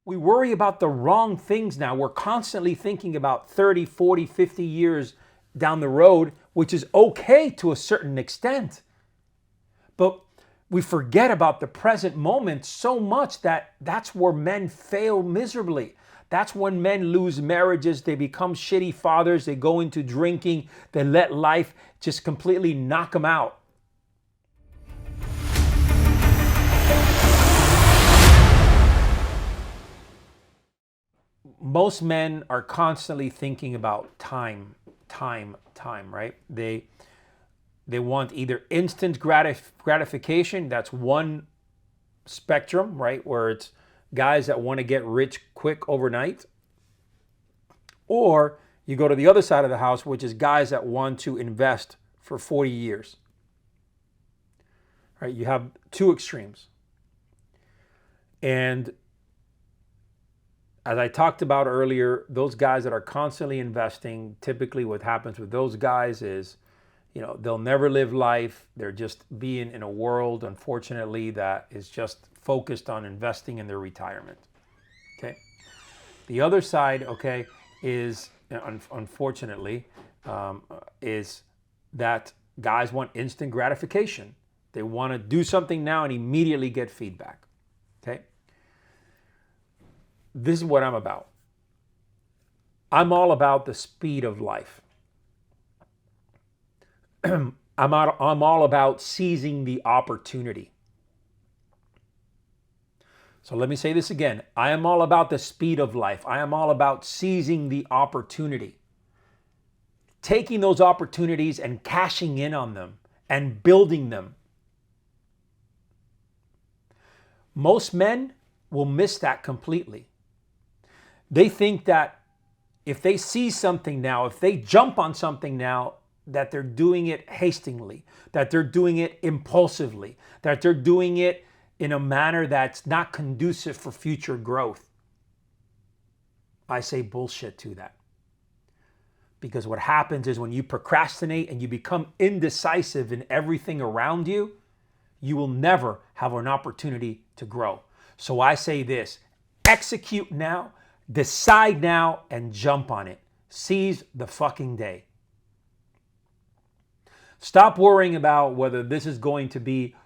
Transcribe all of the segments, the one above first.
We worry about the wrong things now. We're constantly thinking about 30, 40, 50 years down the road, which is okay to a certain extent. But we forget about the present moment so much that that's where men fail miserably. That's when men lose marriages, they become shitty fathers, they go into drinking, they let life just completely knock them out. Most men are constantly thinking about time, right? They want either instant gratification, that's one spectrum, right? Where it's guys that want to get rich quick overnight. Or you go to the other side of the house, which is guys that want to invest for 40 years. Right? You have two extremes. And as I talked about earlier, those guys that are constantly investing, typically what happens with those guys is, they'll never live life. They're just being in a world, unfortunately, that is just focused on investing in their retirement. Okay. The other side, okay, is unfortunately, is that guys want instant gratification. They want to do something now and immediately get feedback. Okay. This is what I'm about. I'm all about the speed of life. I'm all about seizing the opportunity. So let me say this again. I am all about the speed of life. I am all about seizing the opportunity. Taking those opportunities and cashing in on them and building them. Most men will miss that completely. They think that if they see something now, if they jump on something now, that they're doing it hastily, that they're doing it impulsively, that they're doing it in a manner that's not conducive for future growth. I say bullshit to that. Because what happens is when you procrastinate and you become indecisive in everything around you, you will never have an opportunity to grow. So I say this, execute now, decide now, and jump on it. Seize the fucking day. Stop worrying about whether this is going to be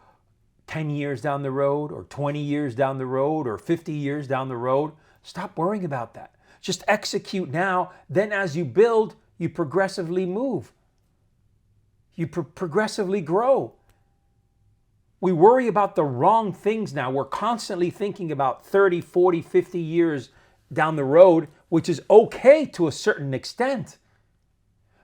10 years down the road or 20 years down the road or 50 years down the road. Stop worrying about that. Just execute now. Then as you build, you progressively move. You progressively grow. We worry about the wrong things now. We're constantly thinking about 30, 40, 50 years down the road, which is okay to a certain extent.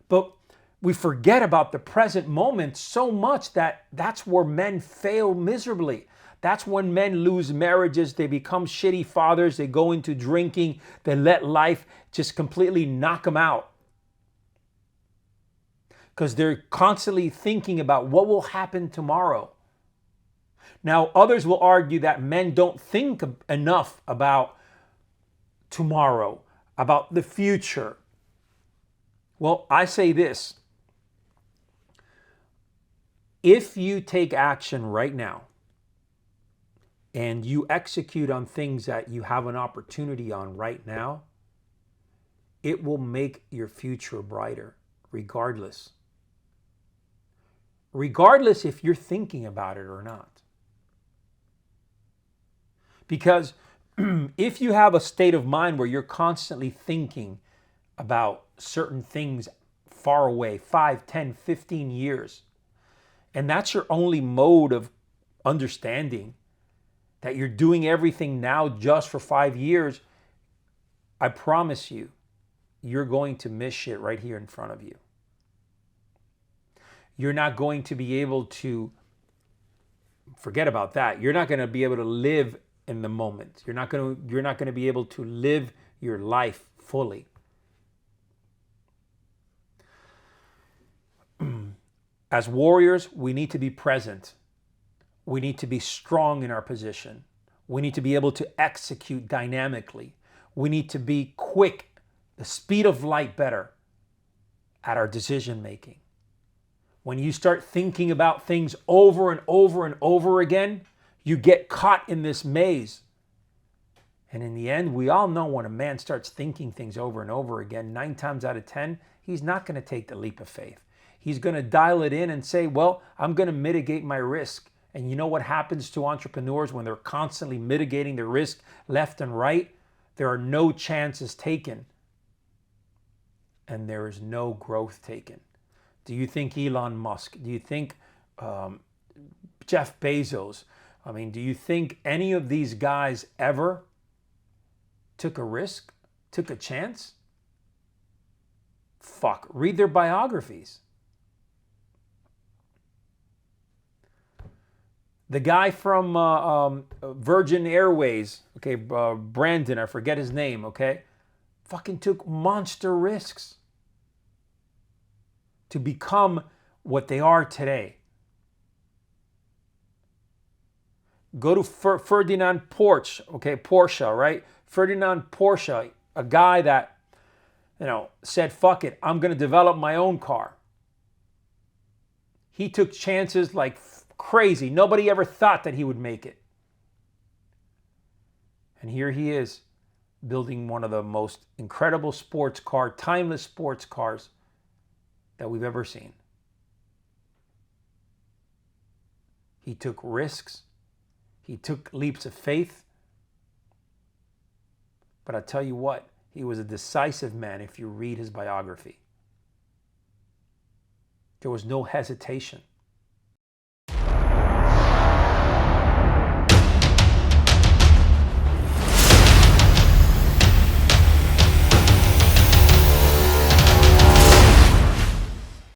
But we forget about the present moment so much that that's where men fail miserably. That's when men lose marriages, they become shitty fathers, they go into drinking, they let life just completely knock them out. Because they're constantly thinking about what will happen tomorrow. Now, others will argue that men don't think enough about tomorrow, about the future. Well, I say this. If you take action right now and you execute on things that you have an opportunity on right now, it will make your future brighter, regardless. Regardless if you're thinking about it or not. Because if you have a state of mind where you're constantly thinking about certain things far away, 5, 10, 15 years, and that's your only mode of understanding that you're doing everything now just for 5 years, I promise you, you're going to miss shit right here in front of you. You're not going to be able to, forget about that. You're not going to be able to live in the moment. You're not going to be able to live your life fully. As warriors, we need to be present. We need to be strong in our position. We need to be able to execute dynamically. We need to be quick, the speed of light better at our decision making. When you start thinking about things over and over and over again, you get caught in this maze. And in the end, we all know when a man starts thinking things over and over again, 9 times out of 10, he's not going to take the leap of faith. He's going to dial it in and say, well, I'm going to mitigate my risk. And you know what happens to entrepreneurs when they're constantly mitigating their risk left and right? There are no chances taken. And there is no growth taken. Do you think Elon Musk? Do you think Jeff Bezos? I mean, do you think any of these guys ever took a risk, took a chance? Fuck, read their biographies. The guy from Virgin Airways, okay, Brandon, I forget his name, okay, fucking took monster risks to become what they are today. Go to Ferdinand Porsche, okay, Porsche, right? Ferdinand Porsche, a guy that, said, fuck it, I'm going to develop my own car. He took chances like crazy. Nobody ever thought that he would make it. And here he is, building one of the most incredible timeless sports cars that we've ever seen. He took risks. He took leaps of faith. But I tell you what, he was a decisive man if you read his biography. There was no hesitation.